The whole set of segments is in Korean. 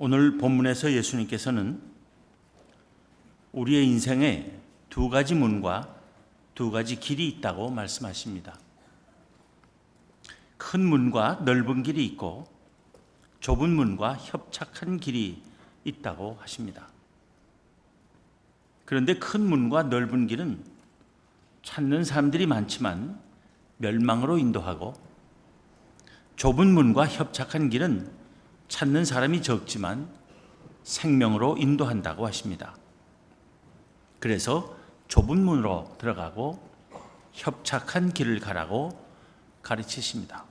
오늘 본문에서 예수님께서는 우리의 인생에 두 가지 문과 두 가지 길이 있다고 말씀하십니다. 큰 문과 넓은 길이 있고 좁은 문과 협착한 길이 있다고 하십니다. 그런데 큰 문과 넓은 길은 찾는 사람들이 많지만 멸망으로 인도하고, 좁은 문과 협착한 길은 찾는 사람이 적지만 생명으로 인도한다고 하십니다. 그래서 좁은 문으로 들어가고 협착한 길을 가라고 가르치십니다.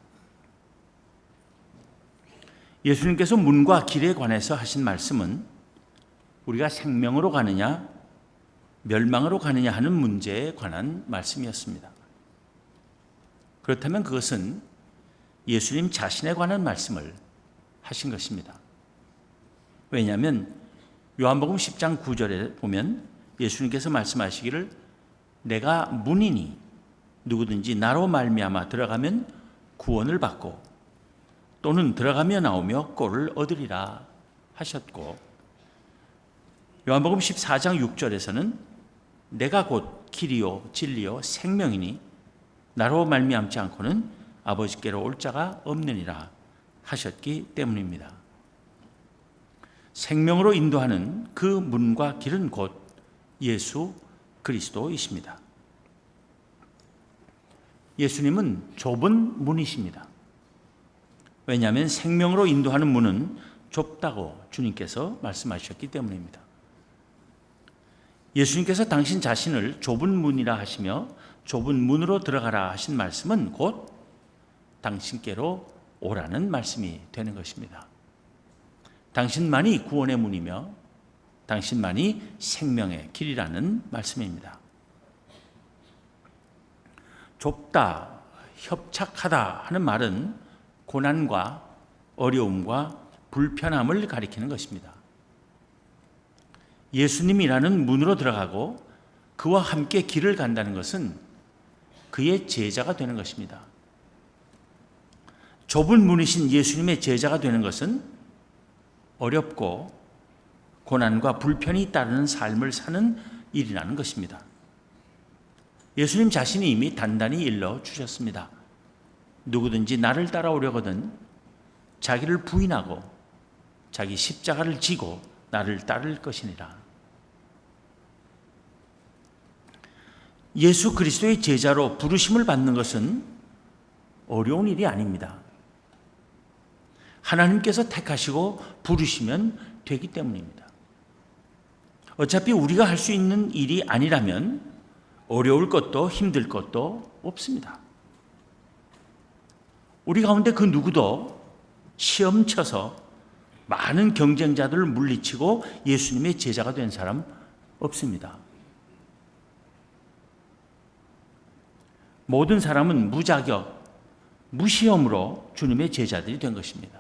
예수님께서 문과 길에 관해서 하신 말씀은 우리가 생명으로 가느냐 멸망으로 가느냐 하는 문제에 관한 말씀이었습니다. 그렇다면 그것은 예수님 자신에 관한 말씀을 하신 것입니다. 왜냐하면 요한복음 10장 9절에 보면 예수님께서 말씀하시기를 내가 문이니 누구든지 나로 말미암아 들어가면 구원을 받고 또는 들어가며 나오며 꼴을 얻으리라 하셨고, 요한복음 14장 6절에서는 내가 곧 길이요 진리요 생명이니 나로 말미암지 않고는 아버지께로 올 자가 없느니라 하셨기 때문입니다. 생명으로 인도하는 그 문과 길은 곧 예수 그리스도이십니다. 예수님은 좁은 문이십니다. 왜냐하면 생명으로 인도하는 문은 좁다고 주님께서 말씀하셨기 때문입니다. 예수님께서 당신 자신을 좁은 문이라 하시며 좁은 문으로 들어가라 하신 말씀은 곧 당신께로 오라는 말씀이 되는 것입니다. 당신만이 구원의 문이며 당신만이 생명의 길이라는 말씀입니다. 좁다, 협착하다 하는 말은 고난과 어려움과 불편함을 가리키는 것입니다. 예수님이라는 문으로 들어가고 그와 함께 길을 간다는 것은 그의 제자가 되는 것입니다. 좁은 문이신 예수님의 제자가 되는 것은 어렵고 고난과 불편이 따르는 삶을 사는 일이라는 것입니다. 예수님 자신이 이미 단단히 일러 주셨습니다. 누구든지 나를 따라오려거든 자기를 부인하고 자기 십자가를 지고 나를 따를 것이니라. 예수 그리스도의 제자로 부르심을 받는 것은 어려운 일이 아닙니다. 하나님께서 택하시고 부르시면 되기 때문입니다. 어차피 우리가 할 수 있는 일이 아니라면 어려울 것도 힘들 것도 없습니다. 우리 가운데 그 누구도 시험 쳐서 많은 경쟁자들을 물리치고 예수님의 제자가 된 사람 없습니다. 모든 사람은 무자격, 무시험으로 주님의 제자들이 된 것입니다.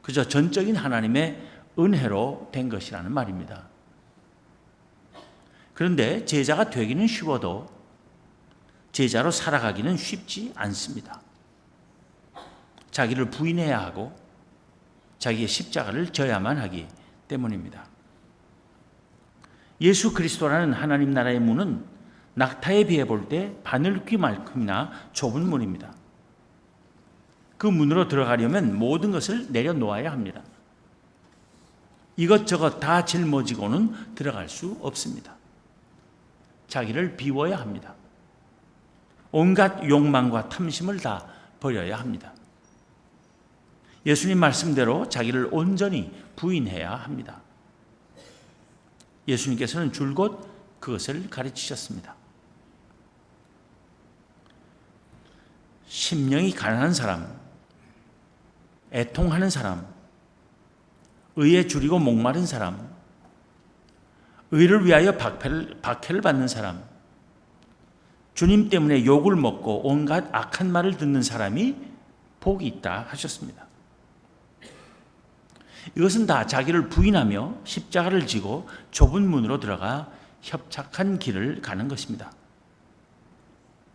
그저 전적인 하나님의 은혜로 된 것이라는 말입니다. 그런데 제자가 되기는 쉬워도 제자로 살아가기는 쉽지 않습니다. 자기를 부인해야 하고 자기의 십자가를 져야만 하기 때문입니다. 예수 그리스도라는 하나님 나라의 문은 낙타에 비해 볼 때 바늘귀만큼이나 좁은 문입니다. 그 문으로 들어가려면 모든 것을 내려놓아야 합니다. 이것저것 다 짊어지고는 들어갈 수 없습니다. 자기를 비워야 합니다. 온갖 욕망과 탐심을 다 버려야 합니다. 예수님 말씀대로 자기를 온전히 부인해야 합니다. 예수님께서는 줄곧 그것을 가르치셨습니다. 심령이 가난한 사람, 애통하는 사람, 의에 줄이고 목마른 사람, 의를 위하여 박해를 받는 사람, 주님 때문에 욕을 먹고 온갖 악한 말을 듣는 사람이 복이 있다 하셨습니다. 이것은 다 자기를 부인하며 십자가를 지고 좁은 문으로 들어가 협착한 길을 가는 것입니다.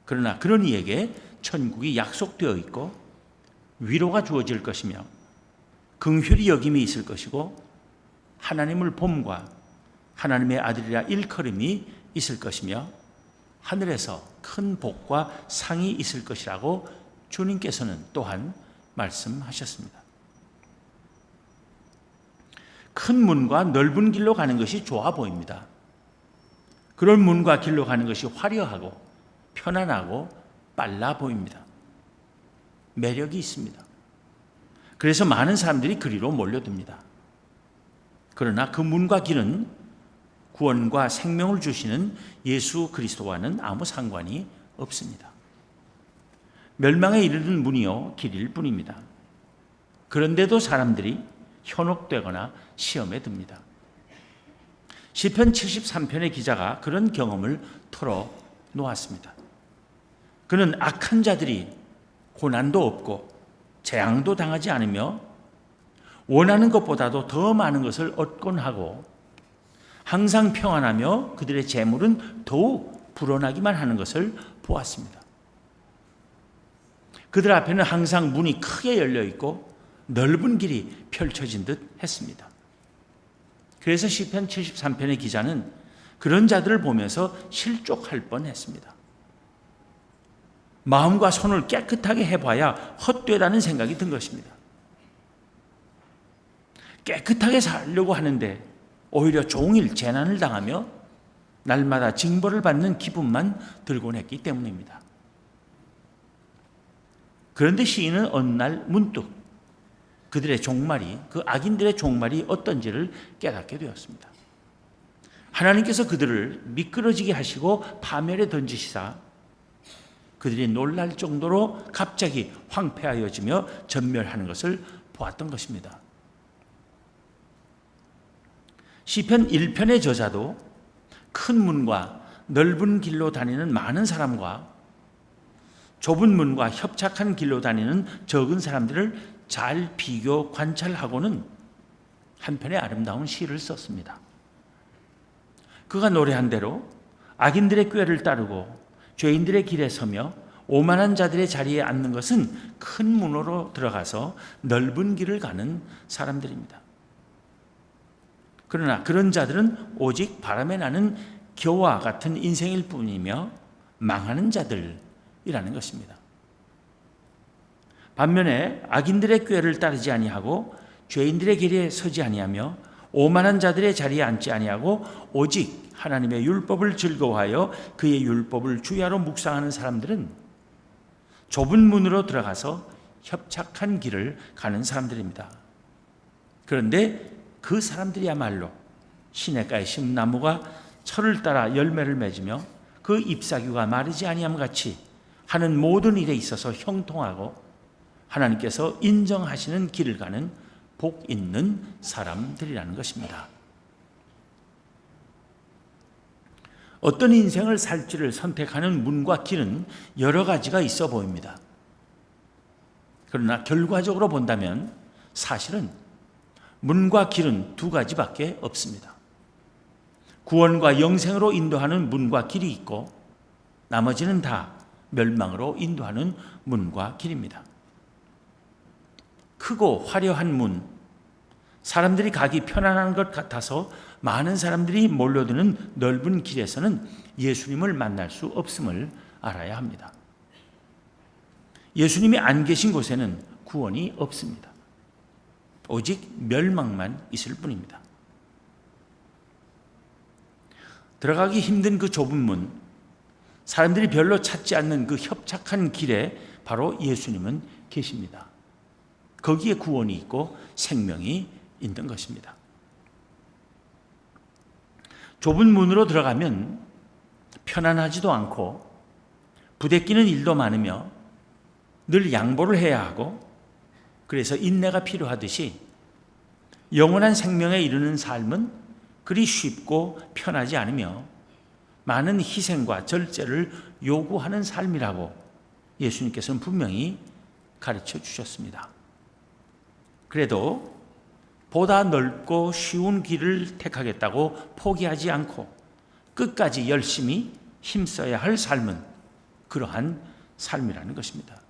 그러나 그런 이에게 천국이 약속되어 있고 위로가 주어질 것이며 긍휼히 여김이 있을 것이고 하나님을 봄과 하나님의 아들이라 일컬음이 있을 것이며 하늘에서 큰 복과 상이 있을 것이라고 주님께서는 또한 말씀하셨습니다. 큰 문과 넓은 길로 가는 것이 좋아 보입니다. 그런 문과 길로 가는 것이 화려하고 편안하고 빨라 보입니다. 매력이 있습니다. 그래서 많은 사람들이 그리로 몰려듭니다. 그러나 그 문과 길은 구원과 생명을 주시는 예수 그리스도와는 아무 상관이 없습니다. 멸망에 이르는 문이요 길일 뿐입니다. 그런데도 사람들이 현혹되거나 시험에 듭니다. 시편 73편의 기자가 그런 경험을 털어 놓았습니다. 그는 악한 자들이 고난도 없고 재앙도 당하지 않으며 원하는 것보다도 더 많은 것을 얻곤 하고 항상 평안하며 그들의 재물은 더욱 불어나기만 하는 것을 보았습니다. 그들 앞에는 항상 문이 크게 열려 있고 넓은 길이 펼쳐진 듯 했습니다. 그래서 시편 73편의 기자는 그런 자들을 보면서 실족할 뻔했습니다. 마음과 손을 깨끗하게 해봐야 헛되다는 생각이 든 것입니다. 깨끗하게 살려고 하는데 오히려 종일 재난을 당하며 날마다 징벌을 받는 기분만 들곤 했기 때문입니다. 그런데 시인은 어느 날 문득 그들의 종말이, 그 악인들의 종말이 어떤지를 깨닫게 되었습니다. 하나님께서 그들을 미끄러지게 하시고 파멸에 던지시사 그들이 놀랄 정도로 갑자기 황폐하여지며 전멸하는 것을 보았던 것입니다. 시편 1편의 저자도 큰 문과 넓은 길로 다니는 많은 사람과 좁은 문과 협착한 길로 다니는 적은 사람들을 잘 비교 관찰하고는 한편의 아름다운 시를 썼습니다. 그가 노래한 대로 악인들의 꾀를 따르고 죄인들의 길에 서며 오만한 자들의 자리에 앉는 것은 큰 문으로 들어가서 넓은 길을 가는 사람들입니다. 그러나 그런 자들은 오직 바람에 나는 겨와 같은 인생일 뿐이며 망하는 자들이라는 것입니다. 반면에 악인들의 꾀를 따르지 아니하고 죄인들의 길에 서지 아니하며 오만한 자들의 자리에 앉지 아니하고 오직 하나님의 율법을 즐거워하여 그의 율법을 주야로 묵상하는 사람들은 좁은 문으로 들어가서 협착한 길을 가는 사람들입니다. 그런데 그 사람들이야말로 시냇가에 심은 나무가 철을 따라 열매를 맺으며 그 잎사귀가 마르지 아니함 같이 하는 모든 일에 있어서 형통하고 하나님께서 인정하시는 길을 가는 복 있는 사람들이라는 것입니다. 어떤 인생을 살지를 선택하는 문과 길은 여러 가지가 있어 보입니다. 그러나 결과적으로 본다면 사실은 문과 길은 두 가지밖에 없습니다. 구원과 영생으로 인도하는 문과 길이 있고 나머지는 다 멸망으로 인도하는 문과 길입니다. 크고 화려한 문, 사람들이 가기 편안한 것 같아서 많은 사람들이 몰려드는 넓은 길에서는 예수님을 만날 수 없음을 알아야 합니다. 예수님이 안 계신 곳에는 구원이 없습니다. 오직 멸망만 있을 뿐입니다. 들어가기 힘든 그 좁은 문, 사람들이 별로 찾지 않는 그 협착한 길에 바로 예수님은 계십니다. 거기에 구원이 있고 생명이 있는 것입니다. 좁은 문으로 들어가면 편안하지도 않고 부대끼는 일도 많으며 늘 양보를 해야 하고 그래서 인내가 필요하듯이 영원한 생명에 이르는 삶은 그리 쉽고 편하지 않으며 많은 희생과 절제를 요구하는 삶이라고 예수님께서는 분명히 가르쳐 주셨습니다. 그래도 보다 넓고 쉬운 길을 택하겠다고 포기하지 않고 끝까지 열심히 힘써야 할 삶은 그러한 삶이라는 것입니다.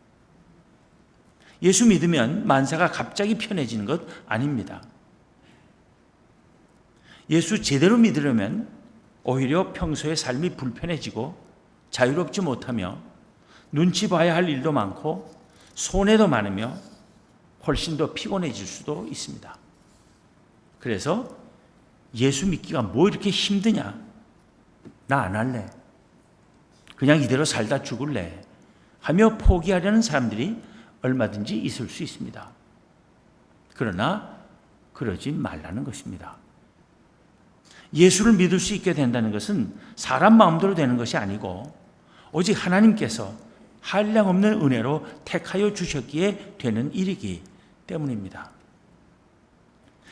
예수 믿으면 만사가 갑자기 편해지는 것 아닙니다. 예수 제대로 믿으려면 오히려 평소의 삶이 불편해지고 자유롭지 못하며 눈치 봐야 할 일도 많고 손해도 많으며 훨씬 더 피곤해질 수도 있습니다. 그래서 예수 믿기가 뭐 이렇게 힘드냐? 나 안 할래. 그냥 이대로 살다 죽을래. 하며 포기하려는 사람들이 얼마든지 있을 수 있습니다. 그러나 그러지 말라는 것입니다. 예수를 믿을 수 있게 된다는 것은 사람 마음대로 되는 것이 아니고 오직 하나님께서 한량없는 은혜로 택하여 주셨기에 되는 일이기 때문입니다.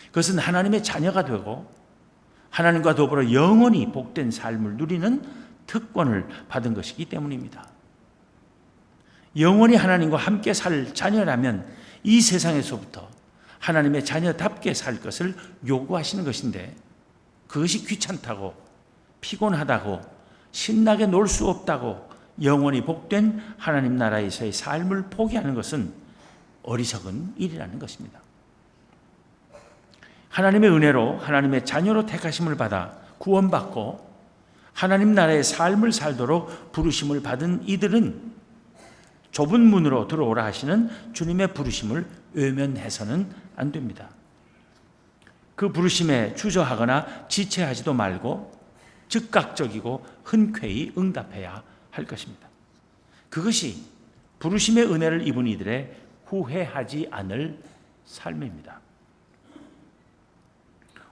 그것은 하나님의 자녀가 되고 하나님과 더불어 영원히 복된 삶을 누리는 특권을 받은 것이기 때문입니다. 영원히 하나님과 함께 살 자녀라면 이 세상에서부터 하나님의 자녀답게 살 것을 요구하시는 것인데 그것이 귀찮다고 피곤하다고 신나게 놀 수 없다고 영원히 복된 하나님 나라에서의 삶을 포기하는 것은 어리석은 일이라는 것입니다. 하나님의 은혜로 하나님의 자녀로 택하심을 받아 구원받고 하나님 나라의 삶을 살도록 부르심을 받은 이들은 좁은 문으로 들어오라 하시는 주님의 부르심을 외면해서는 안 됩니다. 그 부르심에 주저하거나 지체하지도 말고 즉각적이고 흔쾌히 응답해야 할 것입니다. 그것이 부르심의 은혜를 입은 이들의 후회하지 않을 삶입니다.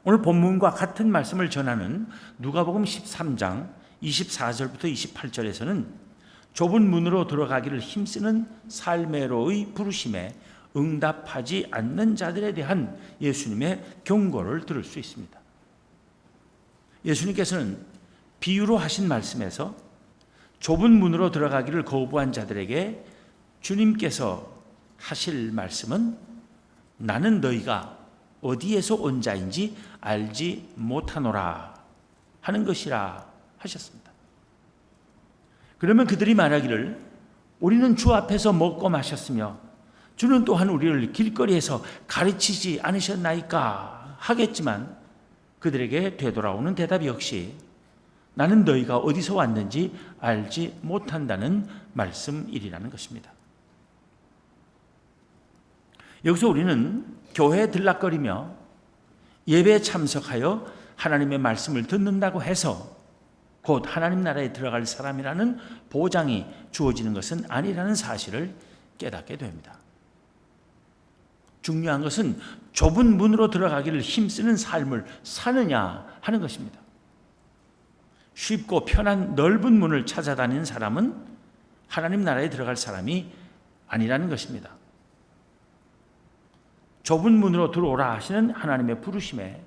오늘 본문과 같은 말씀을 전하는 누가복음 13장 24절부터 28절에서는 좁은 문으로 들어가기를 힘쓰는 삶의로의 부르심에 응답하지 않는 자들에 대한 예수님의 경고를 들을 수 있습니다. 예수님께서는 비유로 하신 말씀에서 좁은 문으로 들어가기를 거부한 자들에게 주님께서 하실 말씀은 나는 너희가 어디에서 온 자인지 알지 못하노라 하는 것이라 하셨습니다. 그러면 그들이 말하기를 우리는 주 앞에서 먹고 마셨으며 주는 또한 우리를 길거리에서 가르치지 않으셨나이까 하겠지만 그들에게 되돌아오는 대답 역시 나는 너희가 어디서 왔는지 알지 못한다는 말씀이라는 것입니다. 여기서 우리는 교회에 들락거리며 예배에 참석하여 하나님의 말씀을 듣는다고 해서 곧 하나님 나라에 들어갈 사람이라는 보장이 주어지는 것은 아니라는 사실을 깨닫게 됩니다. 중요한 것은 좁은 문으로 들어가기를 힘쓰는 삶을 사느냐 하는 것입니다. 쉽고 편한 넓은 문을 찾아다니는 사람은 하나님 나라에 들어갈 사람이 아니라는 것입니다. 좁은 문으로 들어오라 하시는 하나님의 부르심에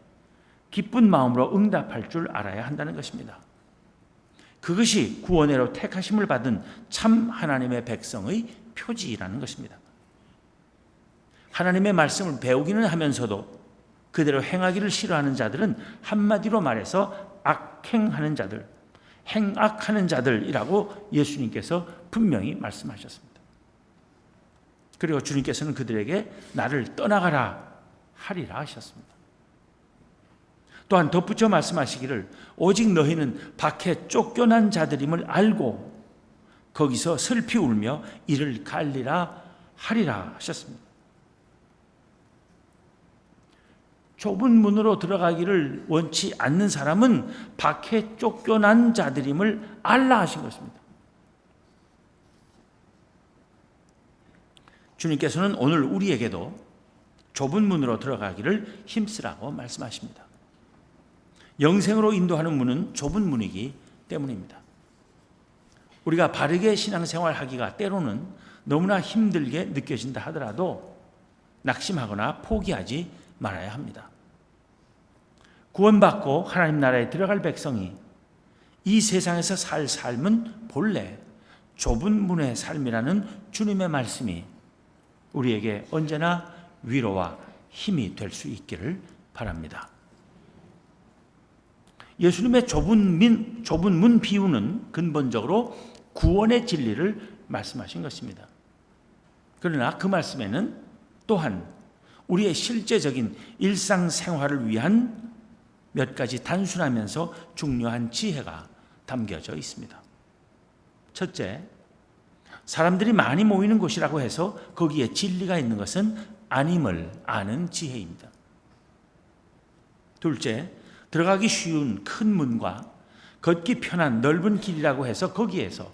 기쁜 마음으로 응답할 줄 알아야 한다는 것입니다. 그것이 구원으로 택하심을 받은 참 하나님의 백성의 표지라는 것입니다. 하나님의 말씀을 배우기는 하면서도 그대로 행하기를 싫어하는 자들은 한마디로 말해서 악행하는 자들, 행악하는 자들이라고 예수님께서 분명히 말씀하셨습니다. 그리고 주님께서는 그들에게 나를 떠나가라 하리라 하셨습니다. 또한 덧붙여 말씀하시기를 오직 너희는 밖에 쫓겨난 자들임을 알고 거기서 슬피 울며 이를 갈리라 하리라 하셨습니다. 좁은 문으로 들어가기를 원치 않는 사람은 밖에 쫓겨난 자들임을 알라 하신 것입니다. 주님께서는 오늘 우리에게도 좁은 문으로 들어가기를 힘쓰라고 말씀하십니다. 영생으로 인도하는 문은 좁은 문이기 때문입니다. 우리가 바르게 신앙생활하기가 때로는 너무나 힘들게 느껴진다 하더라도 낙심하거나 포기하지 말아야 합니다. 구원받고 하나님 나라에 들어갈 백성이 이 세상에서 살 삶은 본래 좁은 문의 삶이라는 주님의 말씀이 우리에게 언제나 위로와 힘이 될 수 있기를 바랍니다. 예수님의 좁은 문 비유는 근본적으로 구원의 진리를 말씀하신 것입니다. 그러나 그 말씀에는 또한 우리의 실제적인 일상생활을 위한 몇 가지 단순하면서 중요한 지혜가 담겨져 있습니다. 첫째, 사람들이 많이 모이는 곳이라고 해서 거기에 진리가 있는 것은 아님을 아는 지혜입니다. 둘째, 들어가기 쉬운 큰 문과 걷기 편한 넓은 길이라고 해서 거기에서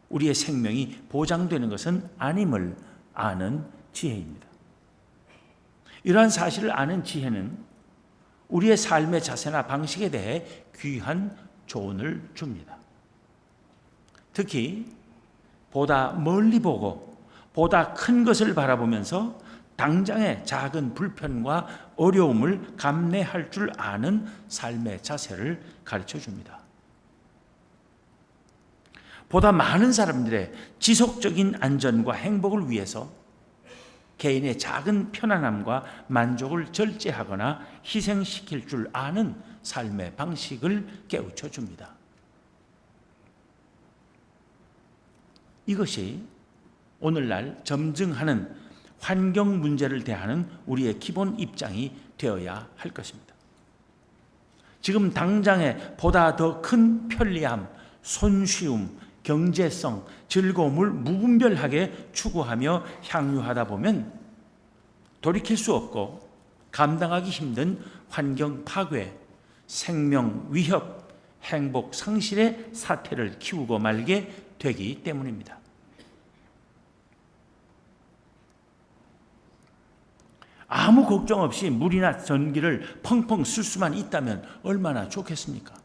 우리의 생명이 보장되는 것은 아님을 아는 지혜입니다. 이러한 사실을 아는 지혜는 우리의 삶의 자세나 방식에 대해 귀한 조언을 줍니다. 특히 보다 멀리 보고 보다 큰 것을 바라보면서 당장의 작은 불편과 어려움을 감내할 줄 아는 삶의 자세를 가르쳐 줍니다. 보다 많은 사람들의 지속적인 안전과 행복을 위해서 개인의 작은 편안함과 만족을 절제하거나 희생시킬 줄 아는 삶의 방식을 깨우쳐 줍니다. 이것이 오늘날 점증하는 환경 문제를 대하는 우리의 기본 입장이 되어야 할 것입니다. 지금 당장에 보다 더 큰 편리함, 손쉬움, 경제성, 즐거움을 무분별하게 추구하며 향유하다 보면 돌이킬 수 없고 감당하기 힘든 환경 파괴, 생명 위협, 행복 상실의 사태를 키우고 말게 되기 때문입니다. 아무 걱정 없이 물이나 전기를 펑펑 쓸 수만 있다면 얼마나 좋겠습니까?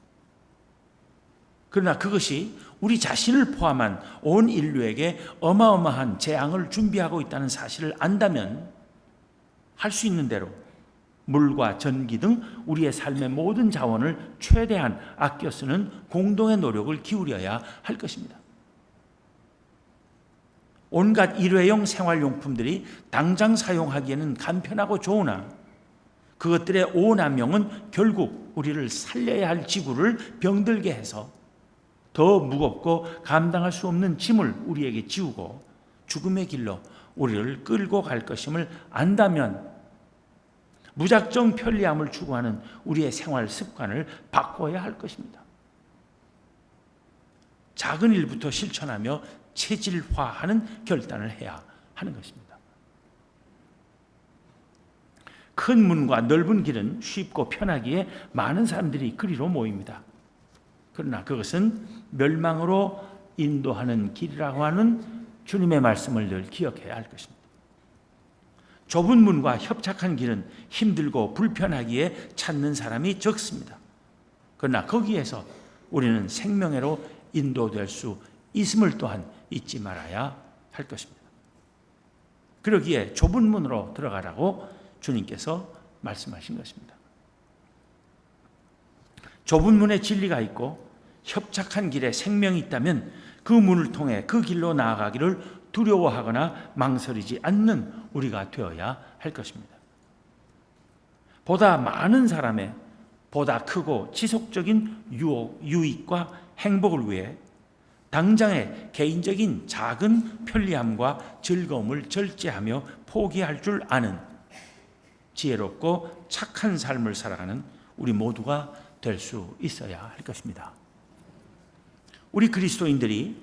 그러나 그것이 우리 자신을 포함한 온 인류에게 어마어마한 재앙을 준비하고 있다는 사실을 안다면 할 수 있는 대로 물과 전기 등 우리의 삶의 모든 자원을 최대한 아껴 쓰는 공동의 노력을 기울여야 할 것입니다. 온갖 일회용 생활용품들이 당장 사용하기에는 간편하고 좋으나 그것들의 오남용은 결국 우리를 살려야 할 지구를 병들게 해서 더 무겁고 감당할 수 없는 짐을 우리에게 지우고 죽음의 길로 우리를 끌고 갈 것임을 안다면 무작정 편리함을 추구하는 우리의 생활 습관을 바꿔야 할 것입니다. 작은 일부터 실천하며 체질화하는 결단을 해야 하는 것입니다. 큰 문과 넓은 길은 쉽고 편하기에 많은 사람들이 그리로 모입니다. 그러나 그것은 멸망으로 인도하는 길이라고 하는 주님의 말씀을 늘 기억해야 할 것입니다. 좁은 문과 협착한 길은 힘들고 불편하기에 찾는 사람이 적습니다. 그러나 거기에서 우리는 생명회로 인도될 수 있음을 또한 잊지 말아야 할 것입니다. 그러기에 좁은 문으로 들어가라고 주님께서 말씀하신 것입니다. 좁은 문에 진리가 있고 협착한 길에 생명이 있다면 그 문을 통해 그 길로 나아가기를 두려워하거나 망설이지 않는 우리가 되어야 할 것입니다. 보다 많은 사람의 보다 크고 지속적인 유익과 행복을 위해 당장의 개인적인 작은 편리함과 즐거움을 절제하며 포기할 줄 아는 지혜롭고 착한 삶을 살아가는 우리 모두가 될 수 있어야 할 것입니다. 우리 그리스도인들이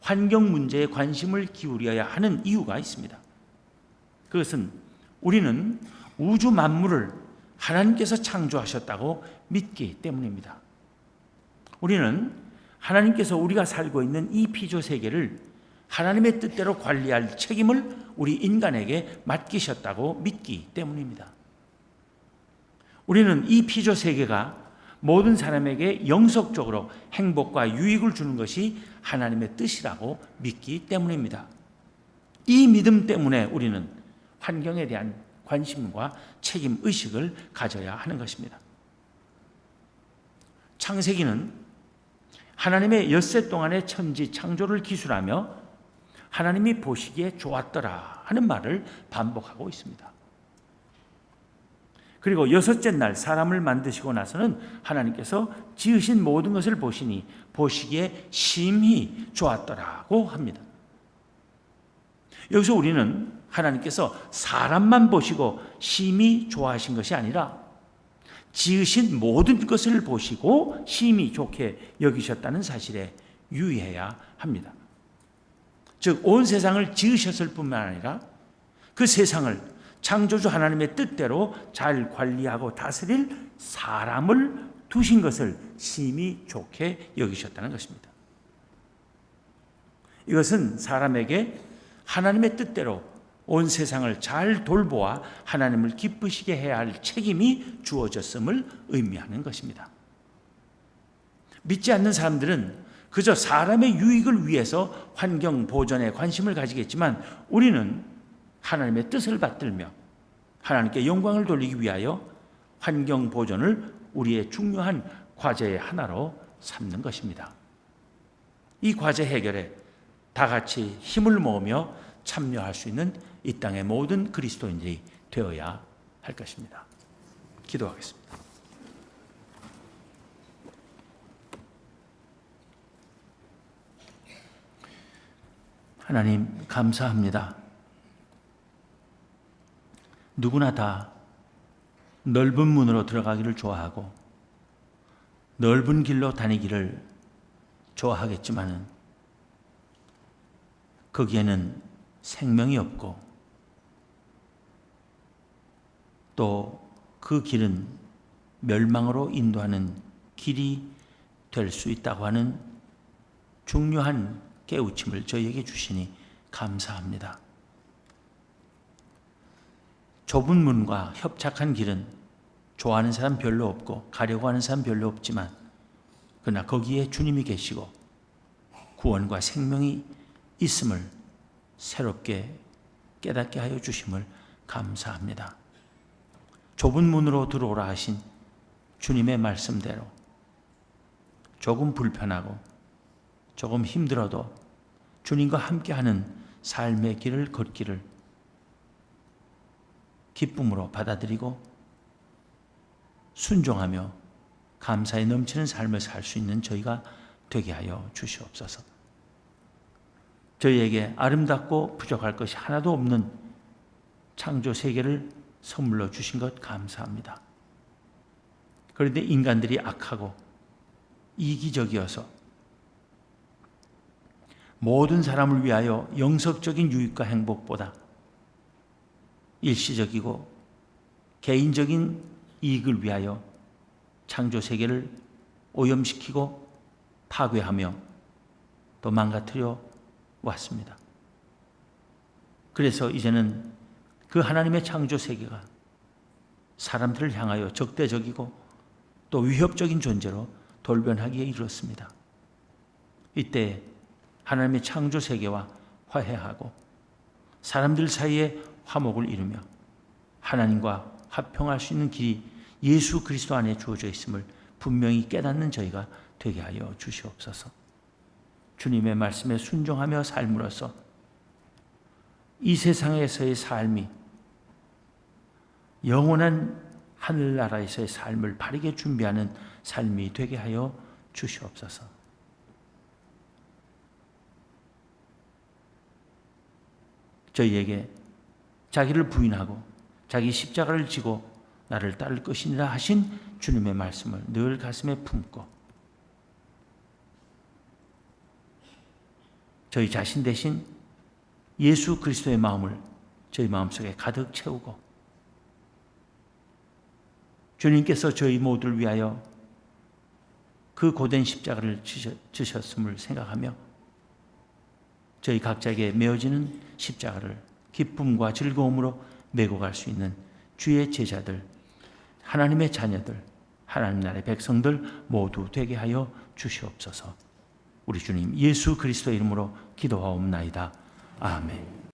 환경 문제에 관심을 기울여야 하는 이유가 있습니다. 그것은 우리는 우주 만물을 하나님께서 창조하셨다고 믿기 때문입니다. 우리는 하나님께서 우리가 살고 있는 이 피조 세계를 하나님의 뜻대로 관리할 책임을 우리 인간에게 맡기셨다고 믿기 때문입니다. 우리는 이 피조 세계가 모든 사람에게 영속적으로 행복과 유익을 주는 것이 하나님의 뜻이라고 믿기 때문입니다. 이 믿음 때문에 우리는 환경에 대한 관심과 책임 의식을 가져야 하는 것입니다. 창세기는 하나님의 엿새 동안의 천지 창조를 기술하며 하나님이 보시기에 좋았더라 하는 말을 반복하고 있습니다. 그리고 여섯째 날 사람을 만드시고 나서는 하나님께서 지으신 모든 것을 보시니 보시기에 심히 좋았더라고 합니다. 여기서 우리는 하나님께서 사람만 보시고 심히 좋아하신 것이 아니라 지으신 모든 것을 보시고 심히 좋게 여기셨다는 사실에 유의해야 합니다. 즉 온 세상을 지으셨을 뿐만 아니라 그 세상을 창조주 하나님의 뜻대로 잘 관리하고 다스릴 사람을 두신 것을 심히 좋게 여기셨다는 것입니다. 이것은 사람에게 하나님의 뜻대로 온 세상을 잘 돌보아 하나님을 기쁘시게 해야 할 책임이 주어졌음을 의미하는 것입니다. 믿지 않는 사람들은 그저 사람의 유익을 위해서 환경 보존에 관심을 가지겠지만 우리는 하나님의 뜻을 받들며 하나님께 영광을 돌리기 위하여 환경 보존을 우리의 중요한 과제의 하나로 삼는 것입니다. 이 과제 해결에 다 같이 힘을 모으며 참여할 수 있는 이 땅의 모든 그리스도인들이 되어야 할 것입니다. 기도하겠습니다. 하나님 감사합니다. 누구나 다 넓은 문으로 들어가기를 좋아하고 넓은 길로 다니기를 좋아하겠지만은 거기에는 생명이 없고 또 그 길은 멸망으로 인도하는 길이 될 수 있다고 하는 중요한 깨우침을 저희에게 주시니 감사합니다. 좁은 문과 협착한 길은 좋아하는 사람 별로 없고 가려고 하는 사람 별로 없지만 그러나 거기에 주님이 계시고 구원과 생명이 있음을 새롭게 깨닫게 하여 주심을 감사합니다. 좁은 문으로 들어오라 하신 주님의 말씀대로 조금 불편하고 조금 힘들어도 주님과 함께하는 삶의 길을 걷기를 기쁨으로 받아들이고 순종하며 감사에 넘치는 삶을 살 수 있는 저희가 되게 하여 주시옵소서. 저희에게 아름답고 부족할 것이 하나도 없는 창조 세계를 선물로 주신 것 감사합니다. 그런데 인간들이 악하고 이기적이어서 모든 사람을 위하여 영속적인 유익과 행복보다 일시적이고 개인적인 이익을 위하여 창조 세계를 오염시키고 파괴하며 또 망가뜨려 왔습니다. 그래서 이제는 그 하나님의 창조 세계가 사람들을 향하여 적대적이고 또 위협적인 존재로 돌변하기에 이르렀습니다. 이때 하나님의 창조 세계와 화해하고 사람들 사이에 화목을 이루며 하나님과 화평할 수 있는 길이 예수 그리스도 안에 주어져 있음을 분명히 깨닫는 저희가 되게 하여 주시옵소서. 주님의 말씀에 순종하며 삶으로써 이 세상에서의 삶이 영원한 하늘나라에서의 삶을 바르게 준비하는 삶이 되게 하여 주시옵소서. 저희에게 자기를 부인하고 자기 십자가를 지고 나를 따를 것이니라 하신 주님의 말씀을 늘 가슴에 품고 저희 자신 대신 예수 그리스도의 마음을 저희 마음속에 가득 채우고 주님께서 저희 모두를 위하여 그 고된 십자가를 지셨음을 생각하며 저희 각자에게 메어지는 십자가를 기쁨과 즐거움으로 메고 갈 수 있는 주의 제자들, 하나님의 자녀들, 하나님 나라의 백성들 모두 되게 하여 주시옵소서. 우리 주님 예수 그리스도의 이름으로 기도하옵나이다. 아멘.